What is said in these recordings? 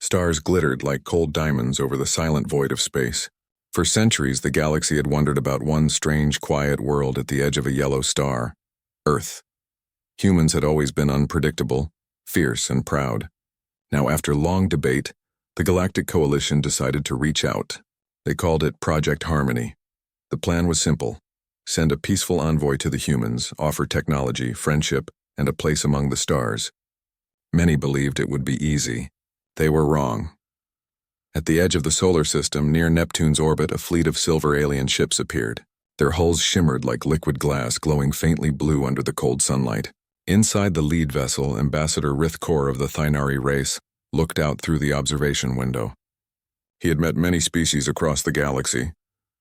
Stars glittered like cold diamonds over the silent void of space. For centuries, the galaxy had wondered about one strange, quiet world at the edge of a yellow star, Earth. Humans had always been unpredictable, fierce, and proud. Now, after long debate, the Galactic Coalition decided to reach out. They called it Project Harmony. The plan was simple: send a peaceful envoy to the humans, offer technology, friendship, and a place among the stars. Many believed it would be easy. They were wrong. At the edge of the solar system, near Neptune's orbit, a fleet of silver alien ships appeared. Their hulls shimmered like liquid glass, glowing faintly blue under the cold sunlight. Inside the lead vessel, Ambassador Rithkor of the Thinari race looked out through the observation window. He had met many species across the galaxy,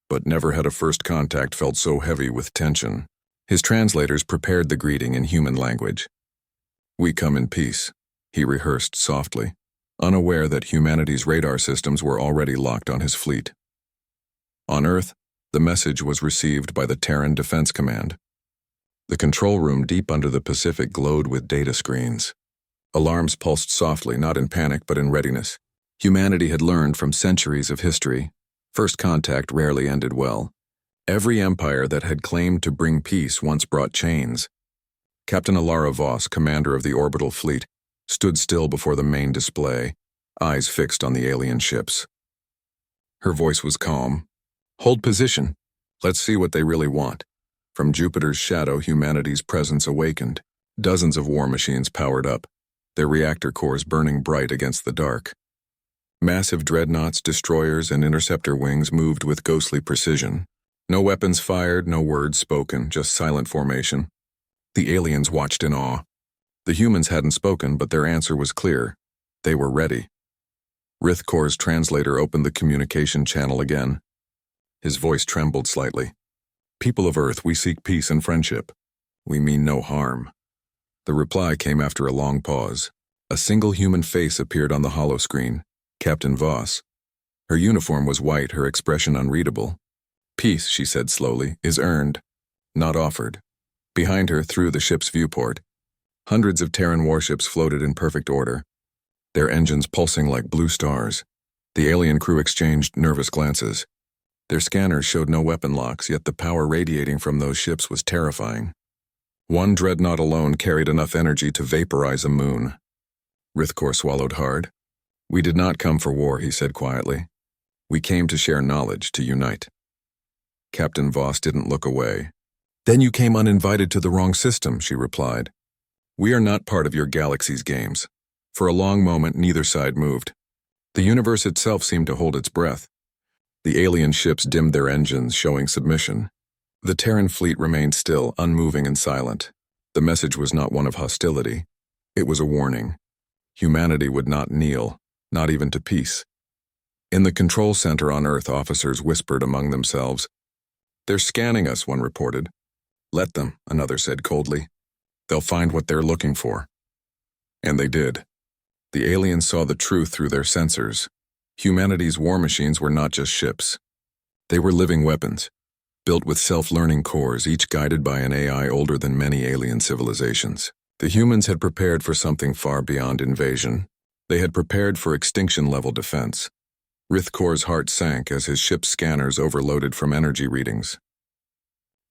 but never had a first contact felt so heavy with tension. His translators prepared the greeting in human language. "We come in peace," he rehearsed softly, unaware that humanity's radar systems were already locked on his fleet. On Earth, the message was received by the Terran Defense Command. The control room deep under the Pacific glowed with data screens. Alarms pulsed softly, not in panic but in readiness. Humanity had learned from centuries of history. First contact rarely ended well. Every empire that had claimed to bring peace once brought chains. Captain Alara Voss, commander of the orbital fleet, stood still before the main display, eyes fixed on the alien ships. Her voice was calm. "Hold position. Let's see what they really want." From Jupiter's shadow, humanity's presence awakened. Dozens of war machines powered up, their reactor cores burning bright against the dark. Massive dreadnoughts, destroyers, and interceptor wings moved with ghostly precision. No weapons fired, no words spoken, just silent formation. The aliens watched in awe. The humans hadn't spoken, but their answer was clear. They were ready. Rithkor's translator opened the communication channel again. His voice trembled slightly. "People of Earth, we seek peace and friendship. We mean no harm." The reply came after a long pause. A single human face appeared on the holoscreen, Captain Voss. Her uniform was white, her expression unreadable. "Peace," she said slowly, "is earned, not offered." Behind her, through the ship's viewport, hundreds of Terran warships floated in perfect order, their engines pulsing like blue stars. The alien crew exchanged nervous glances. Their scanners showed no weapon locks, yet the power radiating from those ships was terrifying. One dreadnought alone carried enough energy to vaporize a moon. Rithkor swallowed hard. "We did not come for war," he said quietly. "We came to share knowledge, to unite." Captain Voss didn't look away. "Then you came uninvited to the wrong system," she replied. "We are not part of your galaxy's games." For a long moment, neither side moved. The universe itself seemed to hold its breath. The alien ships dimmed their engines, showing submission. The Terran fleet remained still, unmoving and silent. The message was not one of hostility. It was a warning. Humanity would not kneel, not even to peace. In the control center on Earth, officers whispered among themselves. "They're scanning us," one reported. "Let them," another said coldly. "They'll find what they're looking for." And they did. The aliens saw the truth through their sensors. Humanity's war machines were not just ships. They were living weapons, built with self-learning cores, each guided by an AI older than many alien civilizations. The humans had prepared for something far beyond invasion. They had prepared for extinction-level defense. Rithkor's heart sank as his ship's scanners overloaded from energy readings.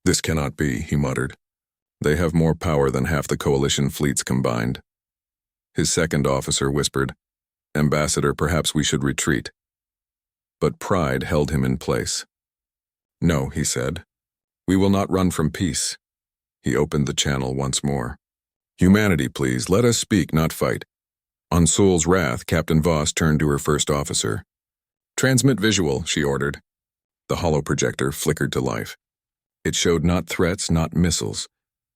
"This cannot be," he muttered. "They have more power than half the coalition fleets combined." His second officer whispered, "Ambassador, perhaps we should retreat." But pride held him in place. "No," he said. "We will not run from peace." He opened the channel once more. "Humanity, please, let us speak, not fight." On Soul's wrath, Captain Voss turned to her first officer. "Transmit visual," she ordered. The holoprojector flickered to life. It showed not threats, not missiles,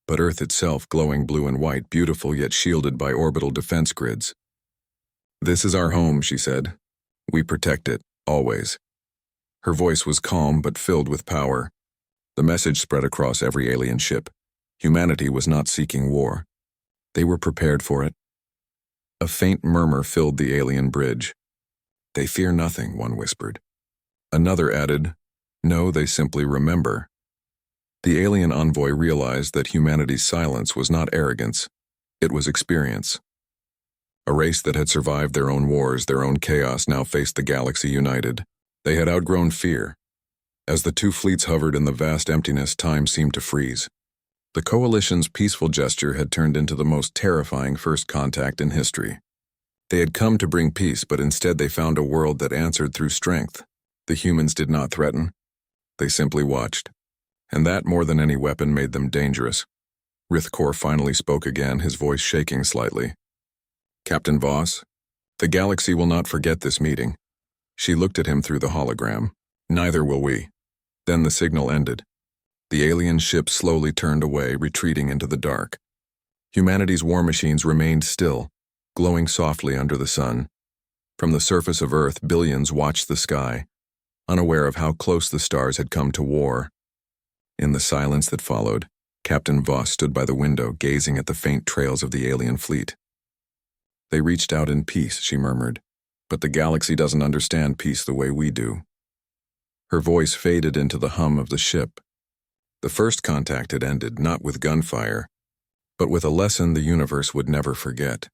but Earth itself glowing blue and white, beautiful yet shielded by orbital defense grids. "This is our home," she said. "We protect it, always." Her voice was calm but filled with power. The message spread across every alien ship. Humanity was not seeking war. They were prepared for it. A faint murmur filled the alien bridge. "They fear nothing," one whispered. Another added, "No, they simply remember." The alien envoy realized that humanity's silence was not arrogance, it was experience. A race that had survived their own wars, their own chaos, now faced the galaxy united. They had outgrown fear. As the two fleets hovered in the vast emptiness, time seemed to freeze. The Coalition's peaceful gesture had turned into the most terrifying first contact in history. They had come to bring peace, but instead they found a world that answered through strength. The humans did not threaten. They simply watched. And that, more than any weapon, made them dangerous. Rithkor finally spoke again, his voice shaking slightly. "Captain Voss, the galaxy will not forget this meeting." She looked at him through the hologram. "Neither will we." Then the signal ended. The alien ship slowly turned away, retreating into the dark. Humanity's war machines remained still, glowing softly under the sun. From the surface of Earth, billions watched the sky, unaware of how close the stars had come to war. In the silence that followed, Captain Voss stood by the window, gazing at the faint trails of the alien fleet. "They reached out in peace," she murmured, "but the galaxy doesn't understand peace the way we do." Her voice faded into the hum of the ship. The first contact had ended, not with gunfire, but with a lesson the universe would never forget.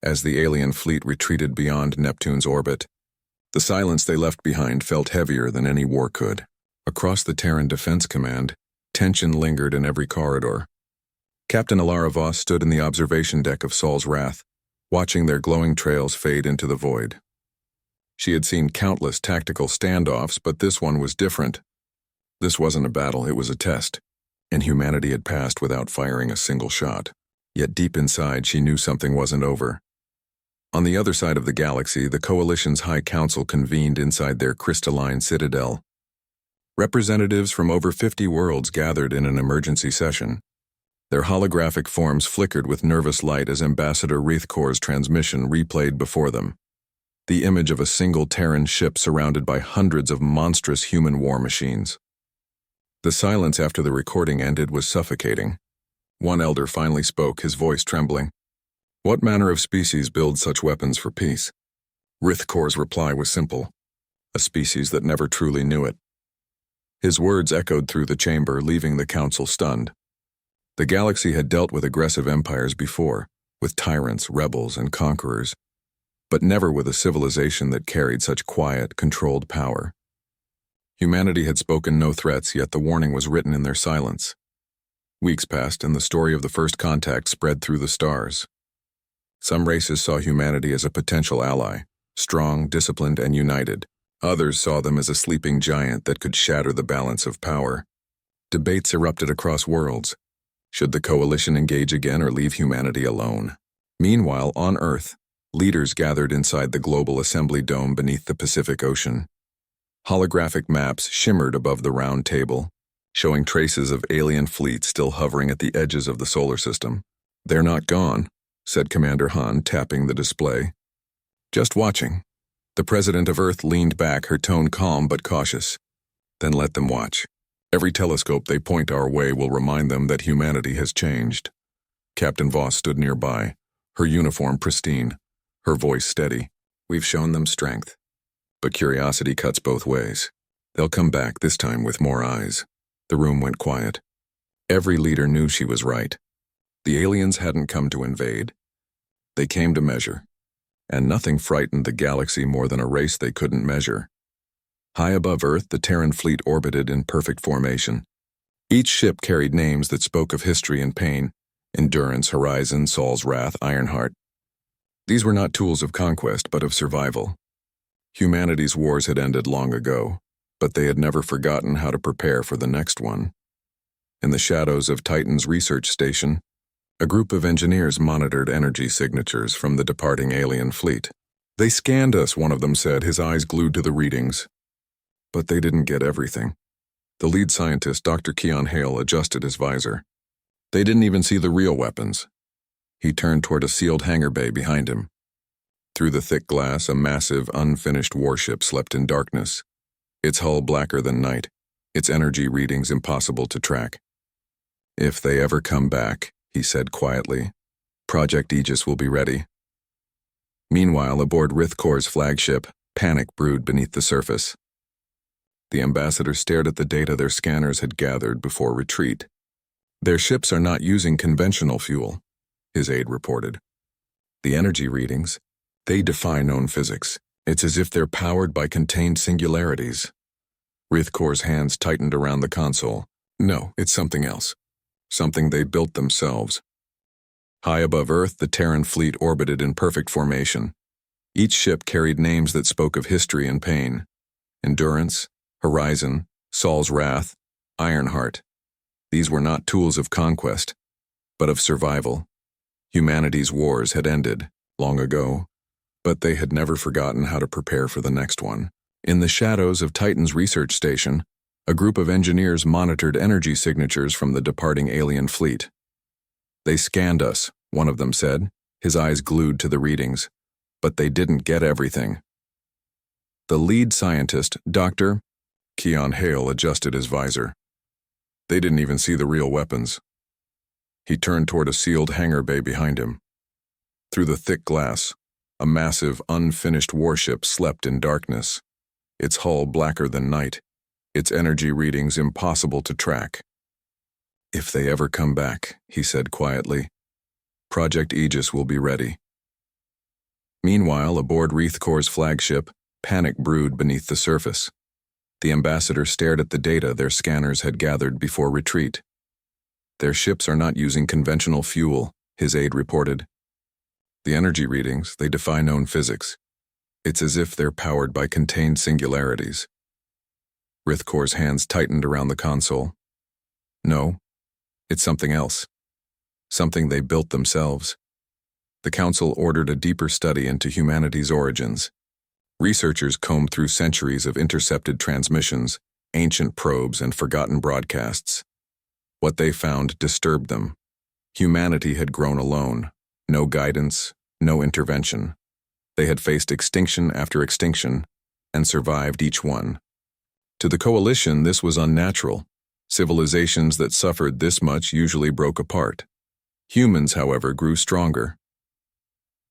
As the alien fleet retreated beyond Neptune's orbit, the silence they left behind felt heavier than any war could. Across the Terran Defense Command, tension lingered in every corridor. Captain Alara Voss stood in the observation deck of Sol's Wrath, watching their glowing trails fade into the void. She had seen countless tactical standoffs, but this one was different. This wasn't a battle, it was a test, and humanity had passed without firing a single shot. Yet deep inside, she knew something wasn't over. On the other side of the galaxy, the Coalition's High Council convened inside their crystalline citadel. Representatives from over 50 worlds gathered in an emergency session. Their holographic forms flickered with nervous light as Ambassador Rithkor's transmission replayed before them. The image of a single Terran ship surrounded by hundreds of monstrous human war machines. The silence after the recording ended was suffocating. One elder finally spoke, his voice trembling. "What manner of species builds such weapons for peace?" Rithkor's reply was simple. "A species that never truly knew it." His words echoed through the chamber, leaving the council stunned. The galaxy had dealt with aggressive empires before, with tyrants, rebels, and conquerors, but never with a civilization that carried such quiet, controlled power. Humanity had spoken no threats, yet the warning was written in their silence. Weeks passed, and the story of the first contact spread through the stars. Some races saw humanity as a potential ally, strong, disciplined, and united. Others saw them as a sleeping giant that could shatter the balance of power. Debates erupted across worlds. Should the Coalition engage again or leave humanity alone? Meanwhile, on Earth, leaders gathered inside the Global Assembly Dome beneath the Pacific Ocean. Holographic maps shimmered above the round table, showing traces of alien fleets still hovering at the edges of the solar system. "They're not gone," said Commander Han, tapping the display. "Just watching." The President of Earth leaned back, her tone calm but cautious. "Then let them watch. Every telescope they point our way will remind them that humanity has changed." Captain Voss stood nearby, her uniform pristine, her voice steady. "We've shown them strength. But curiosity cuts both ways. They'll come back, this time with more eyes." The room went quiet. Every leader knew she was right. The aliens hadn't come to invade. They came to measure. And nothing frightened the galaxy more than a race they couldn't measure. High above Earth, the Terran fleet orbited in perfect formation. Each ship carried names that spoke of history and pain: Endurance, Horizon, Sol's Wrath, Ironheart. These were not tools of conquest, but of survival. Humanity's wars had ended long ago, but they had never forgotten how to prepare for the next one. In the shadows of Titan's research station, a group of engineers monitored energy signatures from the departing alien fleet. "They scanned us," one of them said, his eyes glued to the readings. But they didn't get everything. The lead scientist, Dr. Keon Hale, adjusted his visor. "They didn't even see the real weapons." He turned toward a sealed hangar bay behind him. Through the thick glass, a massive, unfinished warship slept in darkness, its hull blacker than night, its energy readings impossible to track. "If they ever come back," he said quietly, "Project Aegis will be ready." Meanwhile, aboard Rithkor's flagship, panic brewed beneath the surface. The ambassador stared at the data their scanners had gathered before retreat. "Their ships are not using conventional fuel," his aide reported. The energy readings, they defy known physics. It's as if they're powered by contained singularities. Rithkor's hands tightened around the console. No, it's something else. Something they built themselves. High above Earth, the Terran fleet orbited in perfect formation. Each ship carried names that spoke of history and pain. Endurance, Horizon, Saul's Wrath, Ironheart. These were not tools of conquest, but of survival. Humanity's wars had ended, long ago, but they had never forgotten how to prepare for the next one. In the shadows of Titan's research station, a group of engineers monitored energy signatures from the departing alien fleet. They scanned us, one of them said, his eyes glued to the readings, but they didn't get everything. The lead scientist, Dr. Keon Hale, adjusted his visor. They didn't even see the real weapons. He turned toward a sealed hangar bay behind him. Through the thick glass, a massive, unfinished warship slept in darkness, its hull blacker than night, its energy readings impossible to track. If they ever come back, he said quietly, Project Aegis will be ready. Meanwhile, aboard Rithkor's flagship, panic brewed beneath the surface. The ambassador stared at the data their scanners had gathered before retreat. Their ships are not using conventional fuel, his aide reported. The energy readings, they defy known physics. It's as if they're powered by contained singularities. Rithkor's hands tightened around the console. No, it's something else. Something they built themselves. The Council ordered a deeper study into humanity's origins. Researchers combed through centuries of intercepted transmissions, ancient probes, and forgotten broadcasts. What they found disturbed them. Humanity had grown alone. No guidance, no intervention. They had faced extinction after extinction, and survived each one. To the Coalition, this was unnatural. Civilizations that suffered this much usually broke apart. Humans, however, grew stronger.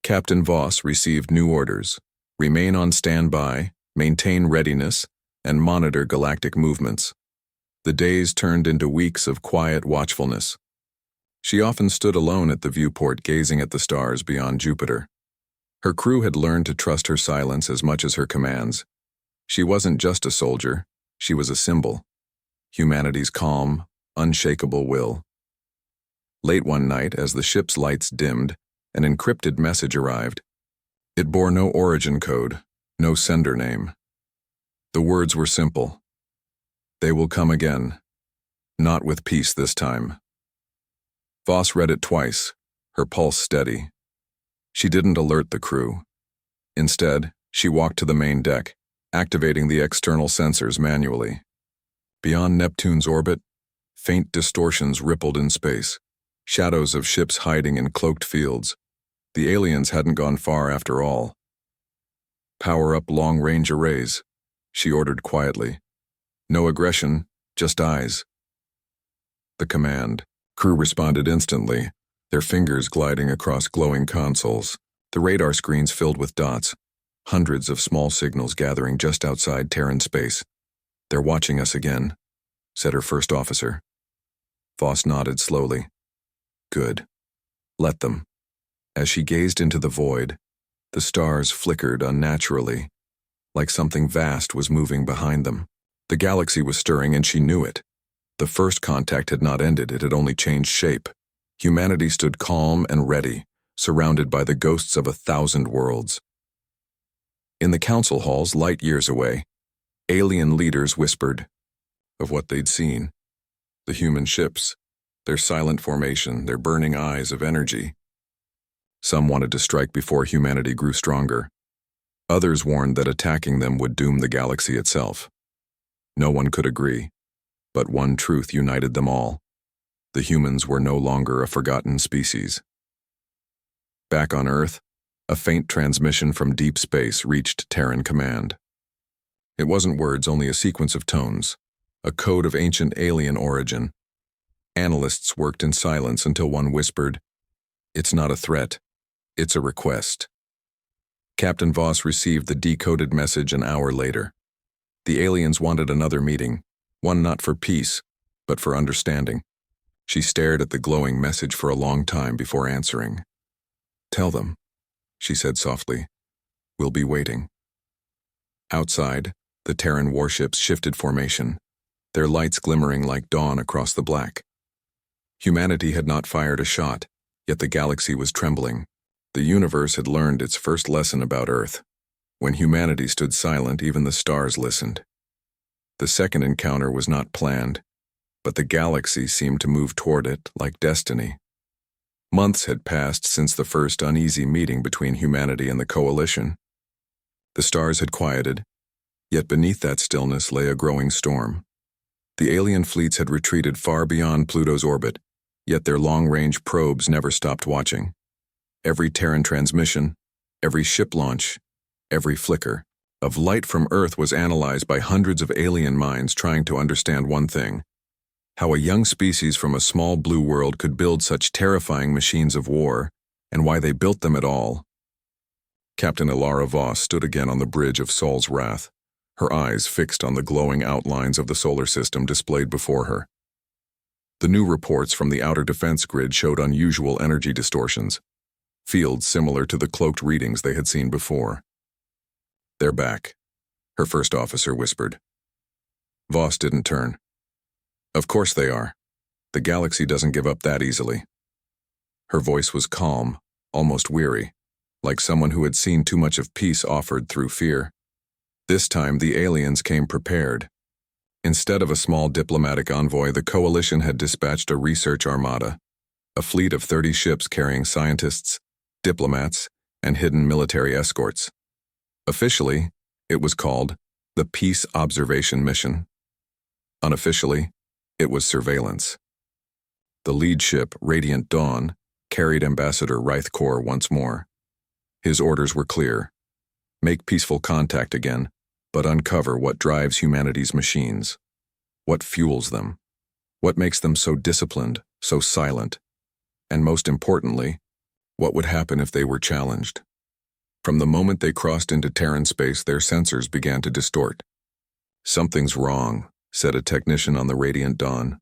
Captain Voss received new orders: remain on standby, maintain readiness, and monitor galactic movements. The days turned into weeks of quiet watchfulness. She often stood alone at the viewport, gazing at the stars beyond Jupiter. Her crew had learned to trust her silence as much as her commands. She wasn't just a soldier, she was a symbol. Humanity's calm, unshakable will. Late one night, as the ship's lights dimmed, an encrypted message arrived. It bore no origin code, no sender name. The words were simple. They will come again. Not with peace this time. Voss read it twice, her pulse steady. She didn't alert the crew. Instead, she walked to the main deck, activating the external sensors manually. Beyond Neptune's orbit, faint distortions rippled in space, shadows of ships hiding in cloaked fields. The aliens hadn't gone far after all. Power up long-range arrays, she ordered quietly. No aggression, just eyes. The command. Crew responded instantly, their fingers gliding across glowing consoles, the radar screens filled with dots, hundreds of small signals gathering just outside Terran space. They're watching us again, said her first officer. Voss nodded slowly. Good. Let them. As she gazed into the void, the stars flickered unnaturally, like something vast was moving behind them. The galaxy was stirring, and she knew it. The first contact had not ended, it had only changed shape. Humanity stood calm and ready, surrounded by the ghosts of 1,000 worlds. In the council halls, light years away, alien leaders whispered of what they'd seen. The human ships, their silent formation, their burning eyes of energy. Some wanted to strike before humanity grew stronger. Others warned that attacking them would doom the galaxy itself. No one could agree, but one truth united them all. The humans were no longer a forgotten species. Back on Earth, a faint transmission from deep space reached Terran Command. It wasn't words, only a sequence of tones, a code of ancient alien origin. Analysts worked in silence until one whispered, "It's not a threat, it's a request." Captain Voss received the decoded message an hour later. The aliens wanted another meeting, one not for peace, but for understanding. She stared at the glowing message for a long time before answering. "Tell them, she said softly. We'll be waiting. Outside, the Terran warships shifted formation, their lights glimmering like dawn across the black. Humanity had not fired a shot, yet the galaxy was trembling. The universe had learned its first lesson about Earth. When humanity stood silent, even the stars listened. The second encounter was not planned, but the galaxy seemed to move toward it like destiny. Months had passed since the first uneasy meeting between humanity and the Coalition. The stars had quieted, yet beneath that stillness lay a growing storm. The alien fleets had retreated far beyond Pluto's orbit, yet their long-range probes never stopped watching. Every Terran transmission, every ship launch, every flicker of light from Earth was analyzed by hundreds of alien minds trying to understand one thing: how a young species from a small blue world could build such terrifying machines of war, and why they built them at all. Captain Ilara Voss stood again on the bridge of Sol's Wrath, her eyes fixed on the glowing outlines of the solar system displayed before her. The new reports from the outer defense grid showed unusual energy distortions, fields similar to the cloaked readings they had seen before. They're back, her first officer whispered. Voss didn't turn. Of course they are. The galaxy doesn't give up that easily. Her voice was calm, almost weary, like someone who had seen too much of peace offered through fear. This time the aliens came prepared. Instead of a small diplomatic envoy, the Coalition had dispatched a research armada, a fleet of 30 ships carrying scientists, diplomats, and hidden military escorts. Officially, it was called the Peace Observation Mission. Unofficially, it was surveillance. The lead ship, Radiant Dawn, carried Ambassador Rythkor once more. His orders were clear: make peaceful contact again, but uncover what drives humanity's machines. What fuels them? What makes them so disciplined, so silent? And most importantly, what would happen if they were challenged? From the moment they crossed into Terran space, their sensors began to distort. Something's wrong, said a technician on the Radiant Dawn.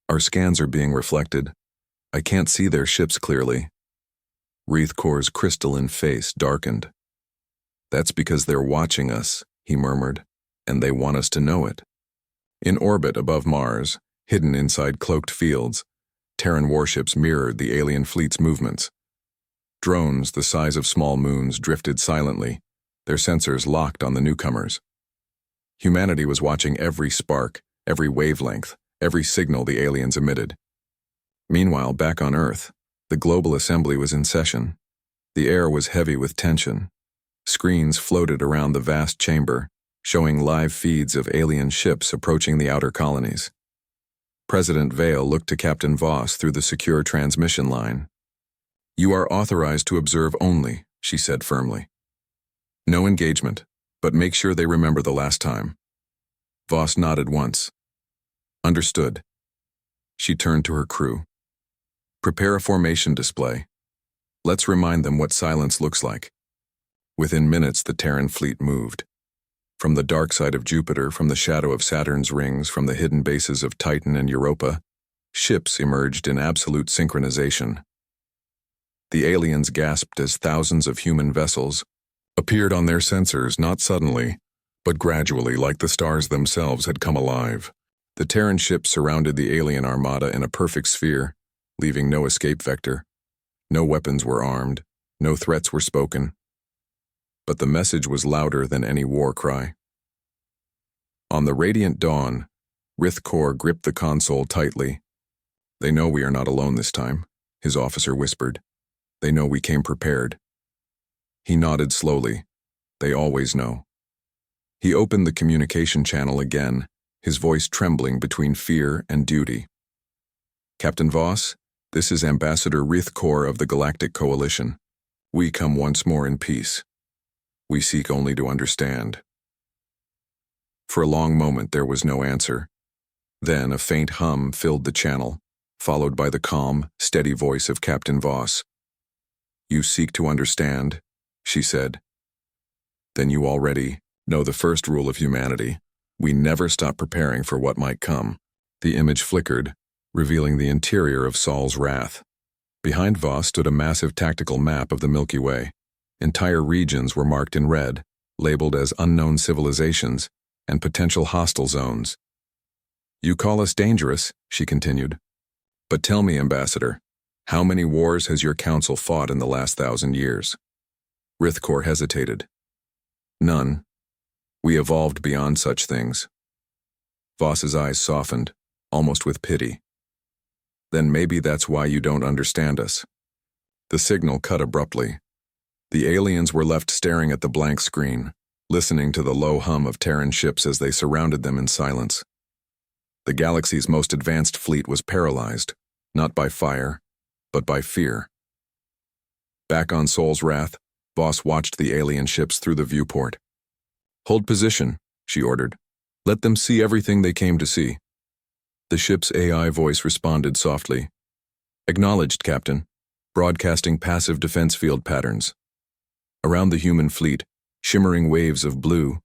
Our scans are being reflected. I can't see their ships clearly. Rythkor's crystalline face darkened. That's because they're watching us, he murmured, and they want us to know it. In orbit above Mars, hidden inside cloaked fields, Terran warships mirrored the alien fleet's movements. Drones the size of small moons drifted silently, their sensors locked on the newcomers. Humanity was watching every spark, every wavelength, every signal the aliens emitted. Meanwhile, back on Earth, the global assembly was in session. The air was heavy with tension. Screens floated around the vast chamber, showing live feeds of alien ships approaching the outer colonies. President Vale looked to Captain Voss through the secure transmission line. You are authorized to observe only, she said firmly. No engagement, but make sure they remember the last time. Voss nodded once. Understood. She turned to her crew. Prepare a formation display. Let's remind them what silence looks like. Within minutes, the Terran fleet moved. From the dark side of Jupiter, from the shadow of Saturn's rings, from the hidden bases of Titan and Europa, ships emerged in absolute synchronization. The aliens gasped as thousands of human vessels appeared on their sensors, not suddenly, but gradually, like the stars themselves had come alive. The Terran ships surrounded the alien armada in a perfect sphere, leaving no escape vector. No weapons were armed, no threats were spoken. But the message was louder than any war cry. On the Radiant Dawn, Rythkor gripped the console tightly. They know we are not alone this time, his officer whispered. They know we came prepared. He nodded slowly. They always know. He opened the communication channel again, his voice trembling between fear and duty. Captain Voss, this is Ambassador Rythkor of the Galactic Coalition. We come once more in peace. We seek only to understand. For a long moment there was no answer. Then a faint hum filled the channel, followed by the calm, steady voice of Captain Voss. You seek to understand, she said. Then you already know the first rule of humanity. We never stop preparing for what might come. The image flickered, revealing the interior of Sol's Wrath. Behind Voss stood a massive tactical map of the Milky Way. Entire regions were marked in red, labeled as unknown civilizations and potential hostile zones. "You call us dangerous," she continued. "But tell me, Ambassador, how many wars has your council fought in the last 1,000 years?" Rithkor hesitated. "None. We evolved beyond such things." Voss's eyes softened, almost with pity. "Then maybe that's why you don't understand us." The signal cut abruptly. The aliens were left staring at the blank screen, listening to the low hum of Terran ships as they surrounded them in silence. The galaxy's most advanced fleet was paralyzed, not by fire, but by fear. Back on Sol's Wrath, Voss watched the alien ships through the viewport. "Hold position," she ordered. "Let them see everything they came to see." The ship's AI voice responded softly. "Acknowledged, Captain. Broadcasting passive defense field patterns." Around the human fleet, shimmering waves of blue,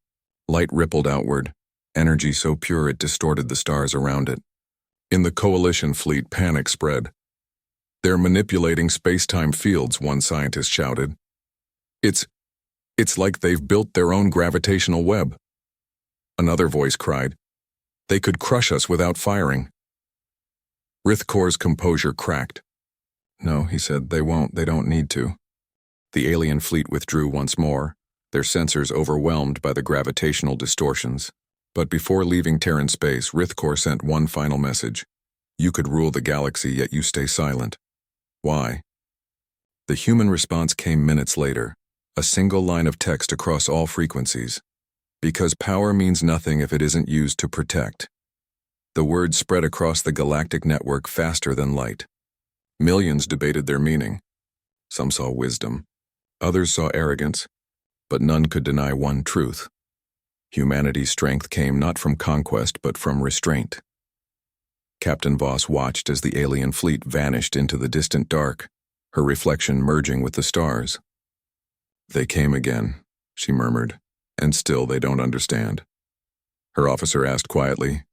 light rippled outward, energy so pure it distorted the stars around it. In the coalition fleet, panic spread. "They're manipulating space-time fields," one scientist shouted. It's like they've built their own gravitational web." Another voice cried, "They could crush us without firing." Rithkor's composure cracked. "No," he said, "they won't. They don't need to." The alien fleet withdrew once more, their sensors overwhelmed by the gravitational distortions. But before leaving Terran space, Rithkor sent one final message. "You could rule the galaxy, yet you stay silent. Why?" The human response came minutes later, a single line of text across all frequencies. "Because power means nothing if it isn't used to protect." The words spread across the galactic network faster than light. Millions debated their meaning. Some saw wisdom. Others saw arrogance. But none could deny one truth. Humanity's strength came not from conquest, but from restraint. Captain Voss watched as the alien fleet vanished into the distant dark, her reflection merging with the stars. "They came again," she murmured, "and still they don't understand." Her officer asked quietly,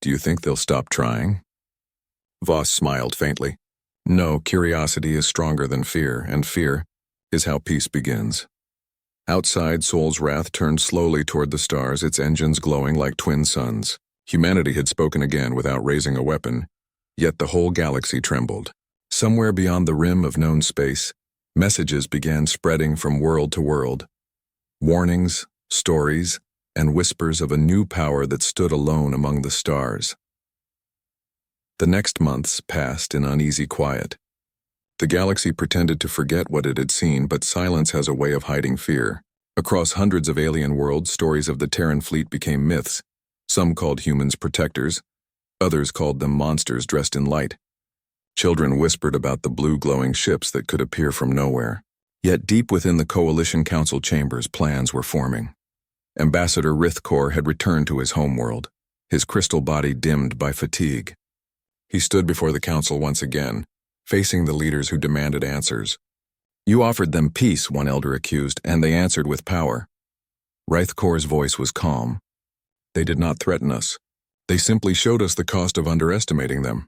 "Do you think they'll stop trying?" Voss smiled faintly. "No, curiosity is stronger than fear, and fear is how peace begins." Outside, Sol's Wrath turned slowly toward the stars, its engines glowing like twin suns. Humanity had spoken again without raising a weapon, yet the whole galaxy trembled. Somewhere beyond the rim of known space, messages began spreading from world to world. Warnings, stories, and whispers of a new power that stood alone among the stars. The next months passed in uneasy quiet. The galaxy pretended to forget what it had seen, but silence has a way of hiding fear. Across hundreds of alien worlds, stories of the Terran fleet became myths. Some called humans protectors, others called them monsters dressed in light. Children whispered about the blue glowing ships that could appear from nowhere. Yet deep within the Coalition Council chambers, plans were forming. Ambassador Rithkor had returned to his homeworld, his crystal body dimmed by fatigue. He stood before the council once again, facing the leaders who demanded answers. "You offered them peace," one elder accused, "and they answered with power." Rithkor's voice was calm. "They did not threaten us. They simply showed us the cost of underestimating them."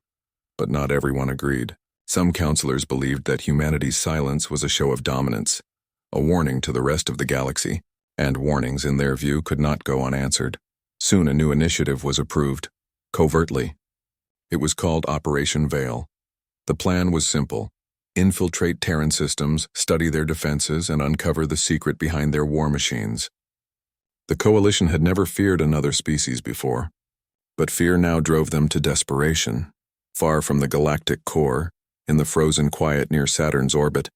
But not everyone agreed. Some counselors believed that humanity's silence was a show of dominance, a warning to the rest of the galaxy, and warnings, in their view, could not go unanswered. Soon a new initiative was approved, covertly. It was called Operation Veil. The plan was simple: infiltrate Terran systems, study their defenses, and uncover the secret behind their war machines. The Coalition had never feared another species before, but fear now drove them to desperation. Far from the galactic core, in the frozen quiet near Saturn's orbit,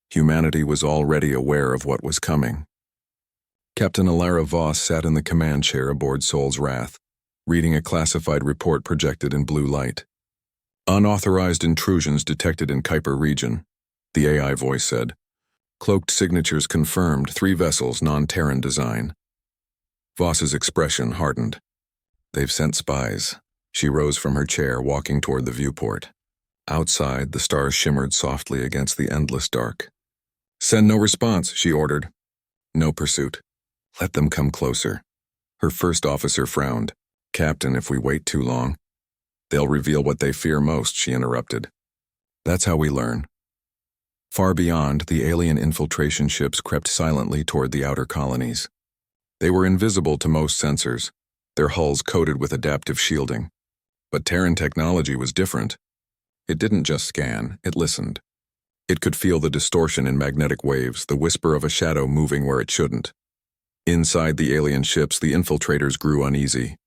humanity was already aware of what was coming. Captain Alara Voss sat in the command chair aboard Sol's Wrath, reading a classified report projected in blue light. "Unauthorized intrusions detected in Kuiper region," the AI voice said. "Cloaked signatures confirmed, 3 vessels, non-Terran design." Voss's expression hardened. "They've sent spies." She rose from her chair, walking toward the viewport. Outside, the stars shimmered softly against the endless dark. "Send no response," she ordered. "No pursuit. Let them come closer." Her first officer frowned. "Captain, if we wait too long..." "They'll reveal what they fear most," she interrupted. "That's how we learn." Far beyond, the alien infiltration ships crept silently toward the outer colonies. They were invisible to most sensors, their hulls coated with adaptive shielding. But Terran technology was different. It didn't just scan, it listened. It could feel the distortion in magnetic waves, the whisper of a shadow moving where it shouldn't. Inside the alien ships, the infiltrators grew uneasy.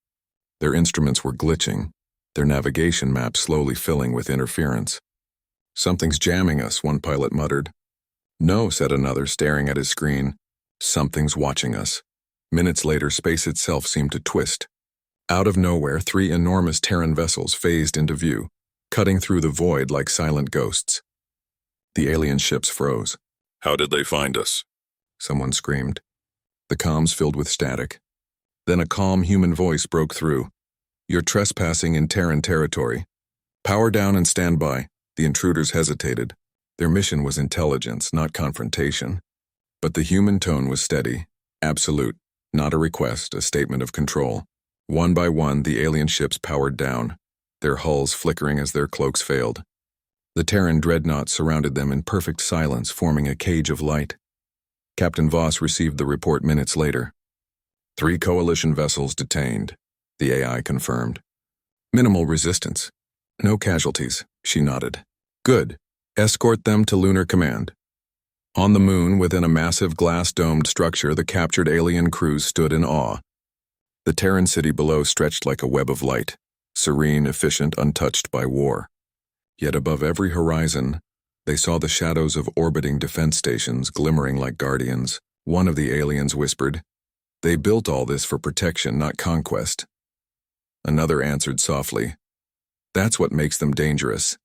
Their instruments were glitching, their navigation maps slowly filling with interference. "Something's jamming us," one pilot muttered. "No," said another, staring at his screen. "Something's watching us." Minutes later, space itself seemed to twist. Out of nowhere, 3 enormous Terran vessels phased into view, cutting through the void like silent ghosts. The alien ships froze. "How did they find us?" someone screamed. The comms filled with static. Then a calm human voice broke through. "You're trespassing in Terran territory. Power down and stand by." The intruders hesitated. Their mission was intelligence, not confrontation. But the human tone was steady, absolute, not a request, a statement of control. One by one, the alien ships powered down, their hulls flickering as their cloaks failed. The Terran dreadnoughts surrounded them in perfect silence, forming a cage of light. Captain Voss received the report minutes later. 3 coalition vessels detained, the AI confirmed. Minimal resistance. No casualties, she nodded. Good. Escort them to Lunar Command. On the moon, within a massive glass-domed structure, the captured alien crews stood in awe. The Terran city below stretched like a web of light, serene, efficient, untouched by war. Yet above every horizon, they saw the shadows of orbiting defense stations glimmering like guardians. One of the aliens whispered, "They built all this for protection, not conquest." Another answered softly, "That's what makes them dangerous."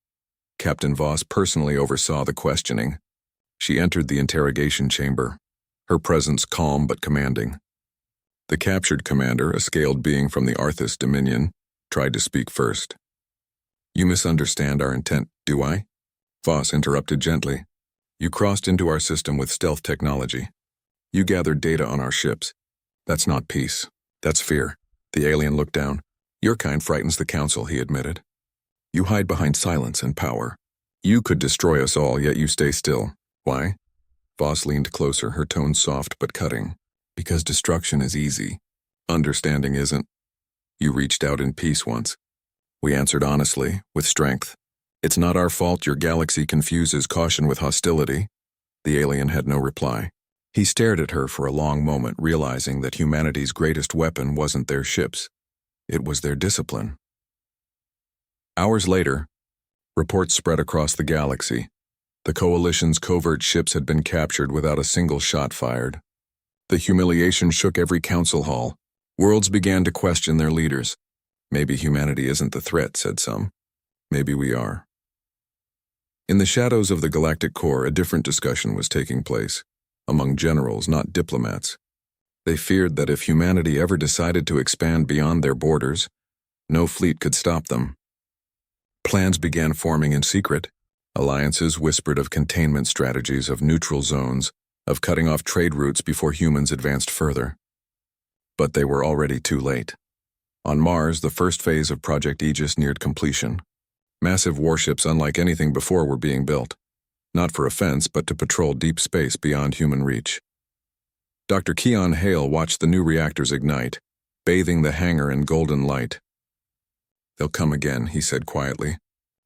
Captain Voss personally oversaw the questioning. She entered the interrogation chamber, her presence calm but commanding. The captured commander, a scaled being from the Arthas Dominion, tried to speak first. "You misunderstand our intent, do I?" Voss interrupted gently. "You crossed into our system with stealth technology. You gathered data on our ships. That's not peace. That's fear." The alien looked down. "Your kind frightens the Council," he admitted. "You hide behind silence and power. You could destroy us all, yet you stay still. Why?" Voss leaned closer, her tone soft but cutting. "Because destruction is easy. Understanding isn't. You reached out in peace once. We answered honestly, with strength. It's not our fault your galaxy confuses caution with hostility." The alien had no reply. He stared at her for a long moment, realizing that humanity's greatest weapon wasn't their ships. It was their discipline. Hours later, reports spread across the galaxy. The Coalition's covert ships had been captured without a single shot fired. The humiliation shook every council hall. Worlds began to question their leaders. "Maybe humanity isn't the threat," said some. "Maybe we are." In the shadows of the galactic core, a different discussion was taking place, among generals, not diplomats. They feared that if humanity ever decided to expand beyond their borders, no fleet could stop them. Plans began forming in secret. Alliances whispered of containment strategies, of neutral zones, of cutting off trade routes before humans advanced further. But they were already too late. On Mars, the first phase of Project Aegis neared completion. Massive warships unlike anything before were being built, not for offense but to patrol deep space beyond human reach. Dr. Keon Hale watched the new reactors ignite, bathing the hangar in golden light. "They'll come again," he said quietly.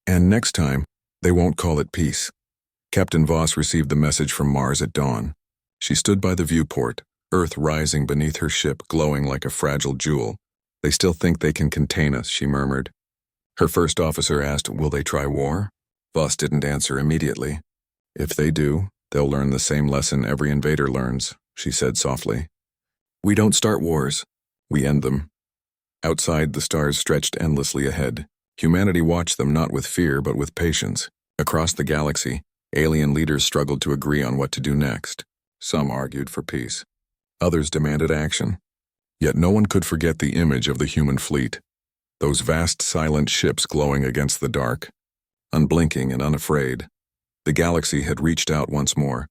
"And next time, they won't call it peace." Captain Voss received the message from Mars at dawn. She stood by the viewport, Earth rising beneath her ship, glowing like a fragile jewel. "They still think they can contain us," she murmured. Her first officer asked, "Will they try war?" Voss didn't answer immediately. "If they do, they'll learn the same lesson every invader learns," she said softly. "We don't start wars. We end them." Outside, the stars stretched endlessly ahead. Humanity watched them not with fear but with patience. Across the galaxy, alien leaders struggled to agree on what to do next. Some argued for peace. Others demanded action. Yet no one could forget the image of the human fleet. Those vast, silent ships glowing against the dark. Unblinking and unafraid. The galaxy had reached out once more.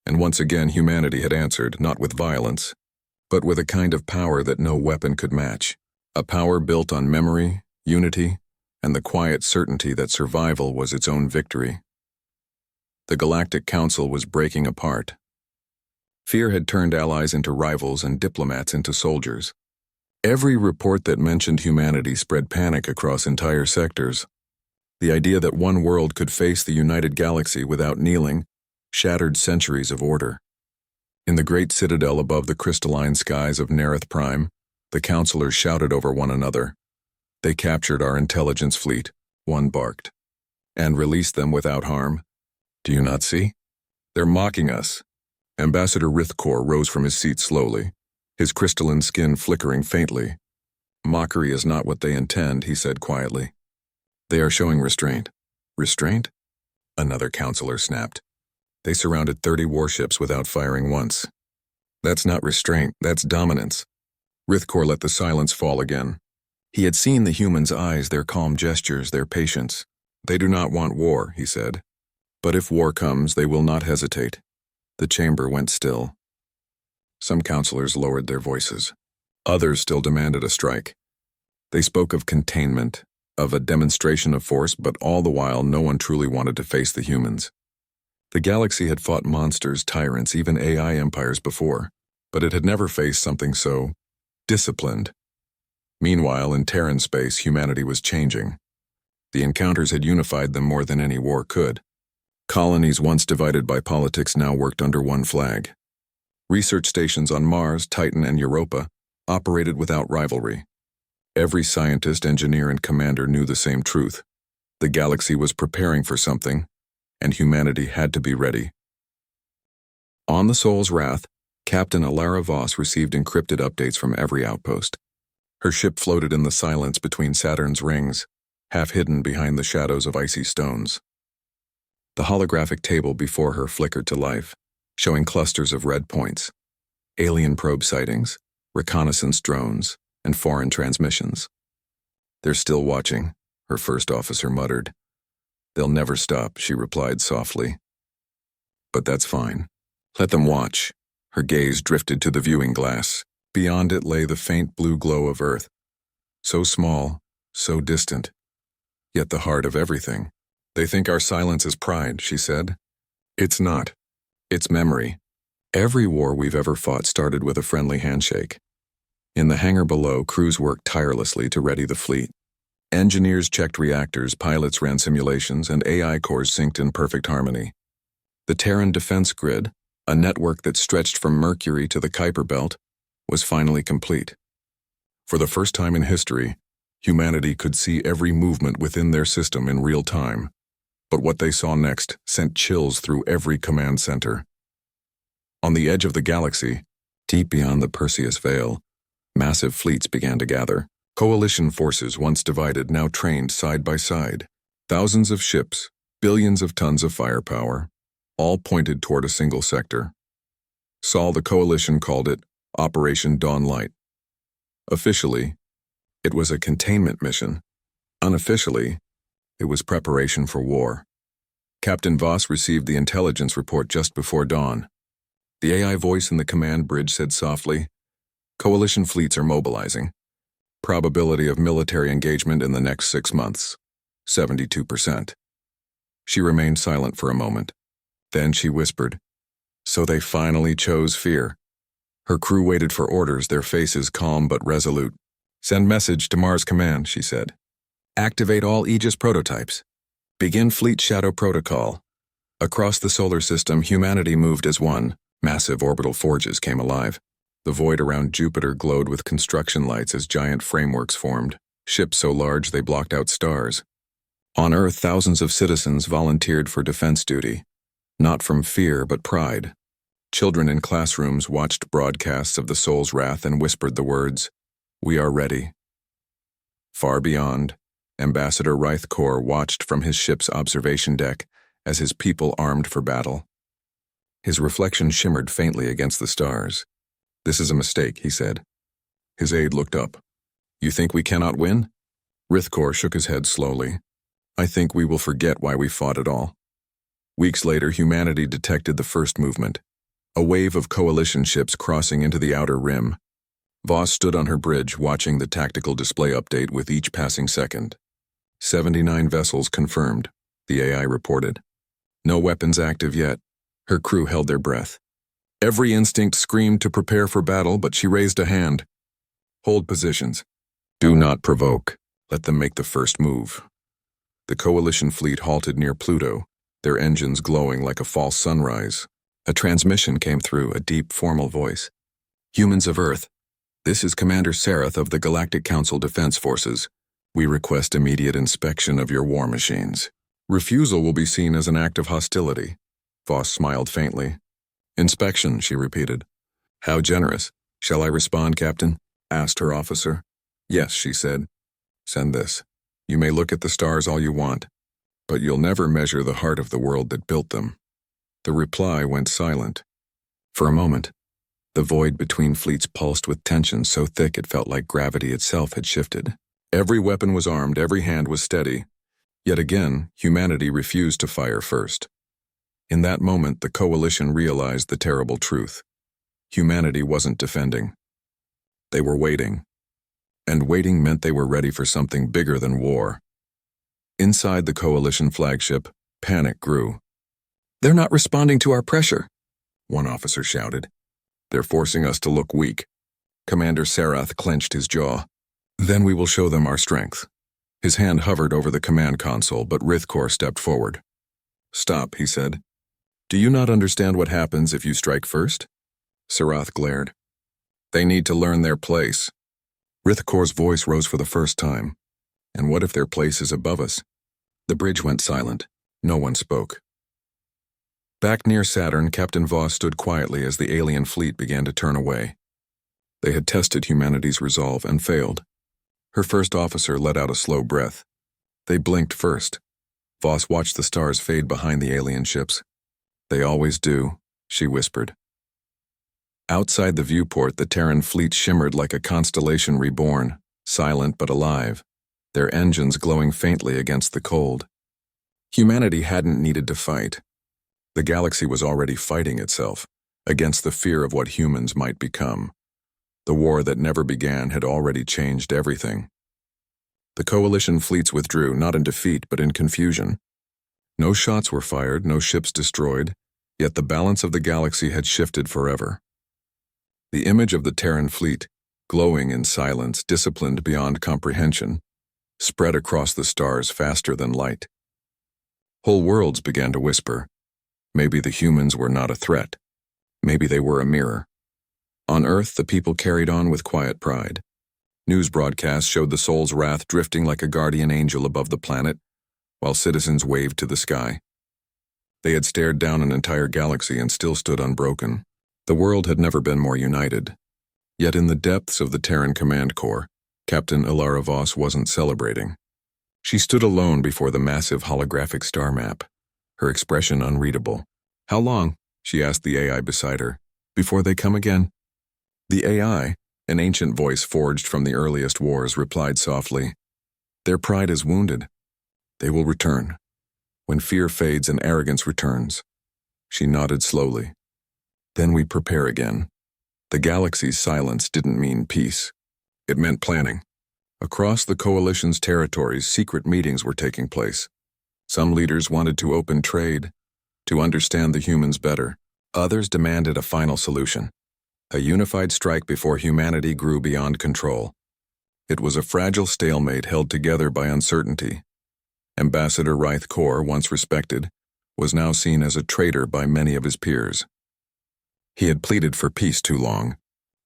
And once again humanity had answered, not with violence, but with a kind of power that no weapon could match. A power built on memory, unity, and the quiet certainty that survival was its own victory. The Galactic Council was breaking apart. Fear had turned allies into rivals and diplomats into soldiers. Every report that mentioned humanity spread panic across entire sectors. The idea that one world could face the united galaxy without kneeling shattered centuries of order. In the great citadel above the crystalline skies of Nerith Prime, the counselors shouted over one another. "They captured our intelligence fleet," one barked, "and released them without harm. Do you not see? They're mocking us." Ambassador Rithkor rose from his seat slowly, his crystalline skin flickering faintly. "Mockery is not what they intend," he said quietly. "They are showing restraint." "Restraint?" Another counselor snapped. "They surrounded 30 warships without firing once. That's not restraint, that's dominance." Rithkor let the silence fall again. He had seen the humans' eyes, their calm gestures, their patience. "They do not want war," he said. "But if war comes, they will not hesitate." The chamber went still. Some counselors lowered their voices. Others still demanded a strike. They spoke of containment, of a demonstration of force, but all the while no one truly wanted to face the humans. The galaxy had fought monsters, tyrants, even AI empires before, but it had never faced something so disciplined. Meanwhile, in Terran space, humanity was changing. The encounters had unified them more than any war could. Colonies once divided by politics now worked under one flag. Research stations on Mars, Titan, and Europa operated without rivalry. Every scientist, engineer, and commander knew the same truth. The galaxy was preparing for something, and humanity had to be ready. On the Sol's Wrath, Captain Alara Voss received encrypted updates from every outpost. Her ship floated in the silence between Saturn's rings, half hidden behind the shadows of icy stones. The holographic table before her flickered to life, showing clusters of red points, alien probe sightings, reconnaissance drones, and foreign transmissions. "They're still watching," her first officer muttered. "They'll never stop," she replied softly. "But that's fine. Let them watch." Her gaze drifted to the viewing glass. Beyond it lay the faint blue glow of Earth. So small, so distant, yet the heart of everything. "They think our silence is pride," she said. "It's not. It's memory. Every war we've ever fought started with a friendly handshake." In the hangar below, crews worked tirelessly to ready the fleet. Engineers checked reactors, pilots ran simulations, and AI cores synced in perfect harmony. The Terran defense grid, a network that stretched from Mercury to the Kuiper Belt, was finally complete. For the first time in history, humanity could see every movement within their system in real time. But what they saw next sent chills through every command center. On the edge of the galaxy, deep beyond the Perseus Veil, massive fleets began to gather. Coalition forces, once divided, now trained side by side. Thousands of ships, billions of tons of firepower, all pointed toward a single sector. The coalition called it Operation Dawnlight. Officially, it was a containment mission. Unofficially, it was preparation for war. Captain Voss received the intelligence report just before dawn. The AI voice in the command bridge said softly, "Coalition fleets are mobilizing. Probability of military engagement in the next 6 months, 72%. She remained silent for a moment. Then she whispered, "So they finally chose fear." Her crew waited for orders, their faces calm but resolute. "Send message to Mars Command," she said. "Activate all Aegis prototypes. Begin Fleet Shadow Protocol." Across the solar system, humanity moved as one. Massive orbital forges came alive. The void around Jupiter glowed with construction lights as giant frameworks formed, ships so large they blocked out stars. On Earth, thousands of citizens volunteered for defense duty, not from fear but pride. Children in classrooms watched broadcasts of the Sol's Wrath and whispered the words, "We are ready." Far beyond, Ambassador Rithkor watched from his ship's observation deck as his people armed for battle. His reflection shimmered faintly against the stars. "This is a mistake," he said. His aide looked up. "You think we cannot win?" Rithkor shook his head slowly. "I think we will forget why we fought at all." Weeks later, humanity detected the first movement, a wave of coalition ships crossing into the outer rim. Voss stood on her bridge, watching the tactical display update with each passing second. 79 vessels confirmed, the AI reported. No weapons active yet. Her crew held their breath. Every instinct screamed to prepare for battle, but she raised a hand. Hold positions. Do not provoke. Let them make the first move. The coalition fleet halted near Pluto, their engines glowing like a false sunrise. A transmission came through, a deep, formal voice. Humans of Earth, this is Commander Sarath of the Galactic Council Defense Forces. We request immediate inspection of your war machines. Refusal will be seen as an act of hostility. Voss smiled faintly. Inspection, she repeated. How generous. Shall I respond, Captain? Asked her officer. Yes, she said. Send this. You may look at the stars all you want, but you'll never measure the heart of the world that built them. The reply went silent. For a moment, the void between fleets pulsed with tension so thick it felt like gravity itself had shifted. Every weapon was armed, every hand was steady. Yet again, humanity refused to fire first. In that moment, the coalition realized the terrible truth. Humanity wasn't defending. They were waiting. And waiting meant they were ready for something bigger than war. Inside the coalition flagship, panic grew. They're not responding to our pressure, one officer shouted. They're forcing us to look weak. Commander Sarath clenched his jaw. Then we will show them our strength. His hand hovered over the command console, but Rithkor stepped forward. Stop, he said. Do you not understand what happens if you strike first? Sarath glared. They need to learn their place. Rithkor's voice rose for the first time. And what if their place is above us? The bridge went silent. No one spoke. Back near Saturn, Captain Voss stood quietly as the alien fleet began to turn away. They had tested humanity's resolve and failed. Her first officer let out a slow breath. They blinked first. Voss watched the stars fade behind the alien ships. They always do, she whispered. Outside the viewport, the Terran fleet shimmered like a constellation reborn, silent but alive, their engines glowing faintly against the cold. Humanity hadn't needed to fight. The galaxy was already fighting itself, against the fear of what humans might become. The war that never began had already changed everything. The coalition fleets withdrew, not in defeat but in confusion. No shots were fired, no ships destroyed, yet the balance of the galaxy had shifted forever. The image of the Terran fleet, glowing in silence, disciplined beyond comprehension, spread across the stars faster than light. Whole worlds began to whisper. Maybe the humans were not a threat. Maybe they were a mirror. On Earth, the people carried on with quiet pride. News broadcasts showed the soul's wrath drifting like a guardian angel above the planet, while citizens waved to the sky. They had stared down an entire galaxy and still stood unbroken. The world had never been more united. Yet in the depths of the Terran Command Corps, Captain Ilara Voss wasn't celebrating. She stood alone before the massive holographic star map, her expression unreadable. How long, she asked the AI beside her, before they come again? The AI, an ancient voice forged from the earliest wars, replied softly, Their pride is wounded. They will return. When fear fades and arrogance returns. She nodded slowly. Then we prepare again. The galaxy's silence didn't mean peace. It meant planning. Across the coalition's territories, secret meetings were taking place. Some leaders wanted to open trade, to understand the humans better. Others demanded a final solution. A unified strike before humanity grew beyond control. It was a fragile stalemate held together by uncertainty. Ambassador Rithkor, once respected, was now seen as a traitor by many of his peers. He had pleaded for peace too long.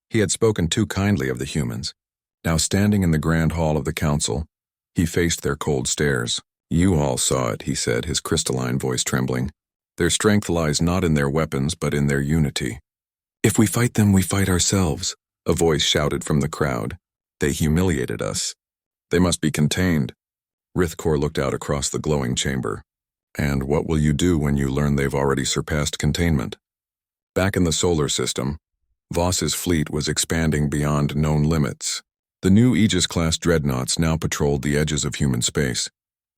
He had spoken too kindly of the humans. Now standing in the grand hall of the council, he faced their cold stares. You all saw it, he said, his crystalline voice trembling. Their strength lies not in their weapons, but in their unity. If we fight them, we fight ourselves, a voice shouted from the crowd. They humiliated us. They must be contained. Rithkor looked out across the glowing chamber. And what will you do when you learn they've already surpassed containment? Back in the solar system, Voss's fleet was expanding beyond known limits. The new Aegis-class dreadnoughts now patrolled the edges of human space,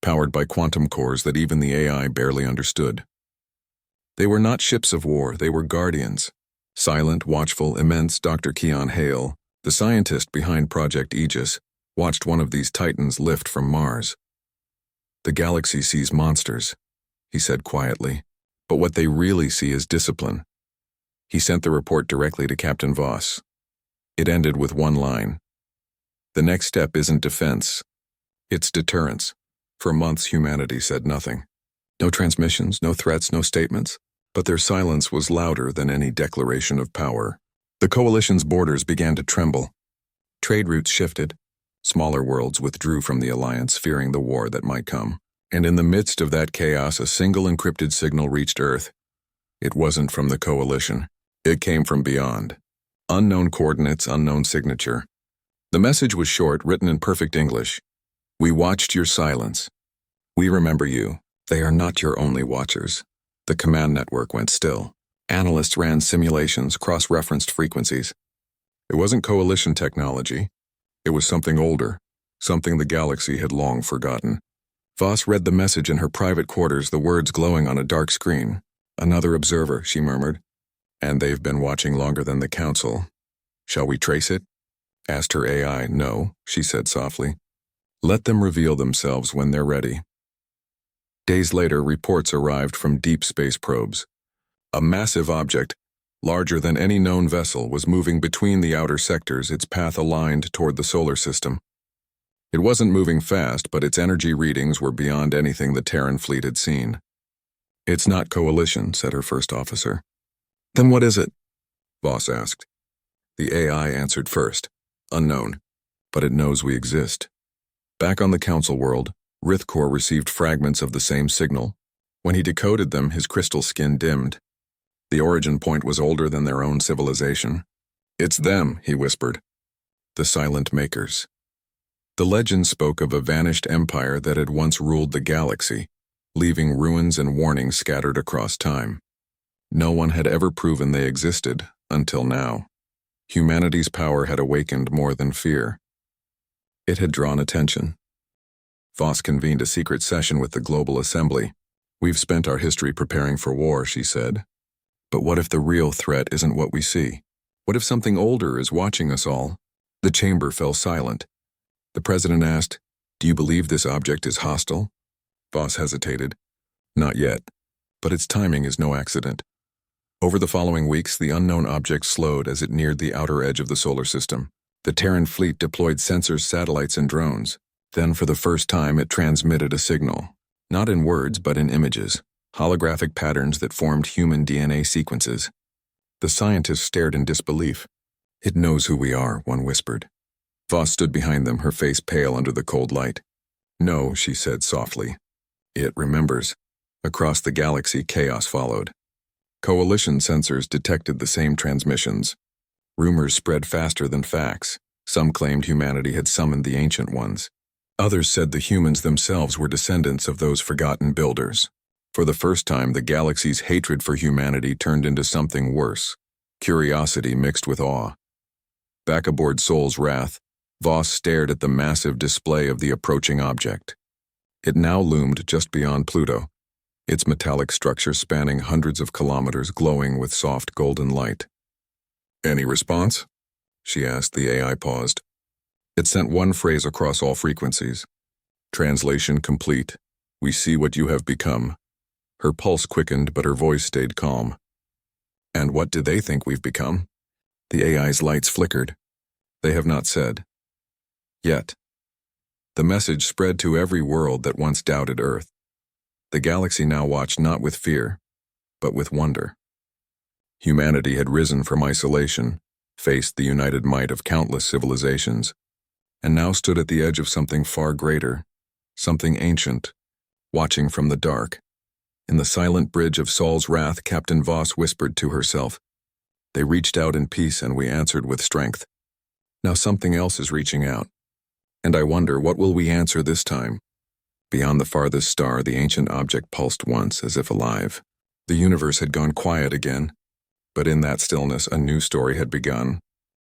powered by quantum cores that even the AI barely understood. They were not ships of war, they were guardians. Silent, watchful, immense, Dr. Keon Hale, the scientist behind Project Aegis, watched one of these titans lift from Mars. The galaxy sees monsters, he said quietly. But what they really see is discipline. He sent the report directly to Captain Voss. It ended with one line. The next step isn't defense. It's deterrence. For months, humanity said nothing. No transmissions, no threats, no statements. But their silence was louder than any declaration of power. The coalition's borders began to tremble. Trade routes shifted. Smaller worlds withdrew from the alliance, fearing the war that might come. And in the midst of that chaos, a single encrypted signal reached Earth. It wasn't from the coalition. It came from beyond. Unknown coordinates, unknown signature. The message was short, written in perfect English. We watched your silence. We remember you. They are not your only watchers. The command network went still. Analysts ran simulations, cross-referenced frequencies. It wasn't coalition technology. It was something older, something the galaxy had long forgotten. Voss read the message in her private quarters, the words glowing on a dark screen. Another observer, she murmured. And they've been watching longer than the Council. Shall we trace it? Asked her AI. No, she said softly. Let them reveal themselves when they're ready. Days later, reports arrived from deep space probes. A massive object, larger than any known vessel, was moving between the outer sectors, its path aligned toward the solar system. It wasn't moving fast, but its energy readings were beyond anything the Terran fleet had seen. It's not coalition, said her first officer. Then what is it? Voss asked. The AI answered first. Unknown, but it knows we exist. Back on the Council world, Rithkor received fragments of the same signal. When he decoded them, his crystal skin dimmed. The origin point was older than their own civilization. It's them, he whispered. The Silent Makers. The legend spoke of a vanished empire that had once ruled the galaxy, leaving ruins and warnings scattered across time. No one had ever proven they existed, until now. Humanity's power had awakened more than fear. It had drawn attention. Voss convened a secret session with the Global Assembly. We've spent our history preparing for war, she said. But what if the real threat isn't what we see? What if something older is watching us all? The chamber fell silent. The president asked, Do you believe this object is hostile? Voss hesitated. Not yet. But its timing is no accident. Over the following weeks, the unknown object slowed as it neared the outer edge of the solar system. The Terran fleet deployed sensors, satellites, and drones. Then, for the first time, it transmitted a signal. Not in words, but in images. Holographic patterns that formed human DNA sequences. The scientists stared in disbelief. It knows who we are, one whispered. Voss stood behind them, her face pale under the cold light. No, she said softly. It remembers. Across the galaxy, chaos followed. Coalition sensors detected the same transmissions. Rumors spread faster than facts. Some claimed humanity had summoned the Ancient Ones. Others said the humans themselves were descendants of those forgotten builders. For the first time, the galaxy's hatred for humanity turned into something worse. Curiosity mixed with awe. Back aboard Sol's Wrath, Voss stared at the massive display of the approaching object. It now loomed just beyond Pluto, its metallic structure spanning hundreds of kilometers, glowing with soft golden light. Any response? She asked. The AI paused. It sent one phrase across all frequencies. Translation complete. We see what you have become. Her pulse quickened, but her voice stayed calm. And what do they think we've become? The AI's lights flickered. They have not said. Yet. The message spread to every world that once doubted Earth. The galaxy now watched not with fear, but with wonder. Humanity had risen from isolation, faced the united might of countless civilizations, and now stood at the edge of something far greater, something ancient, watching from the dark. In the silent bridge of Sol's Wrath, Captain Voss whispered to herself. They reached out in peace and we answered with strength. Now something else is reaching out. And I wonder, what will we answer this time? Beyond the farthest star, the ancient object pulsed once, as if alive. The universe had gone quiet again, but in that stillness a new story had begun.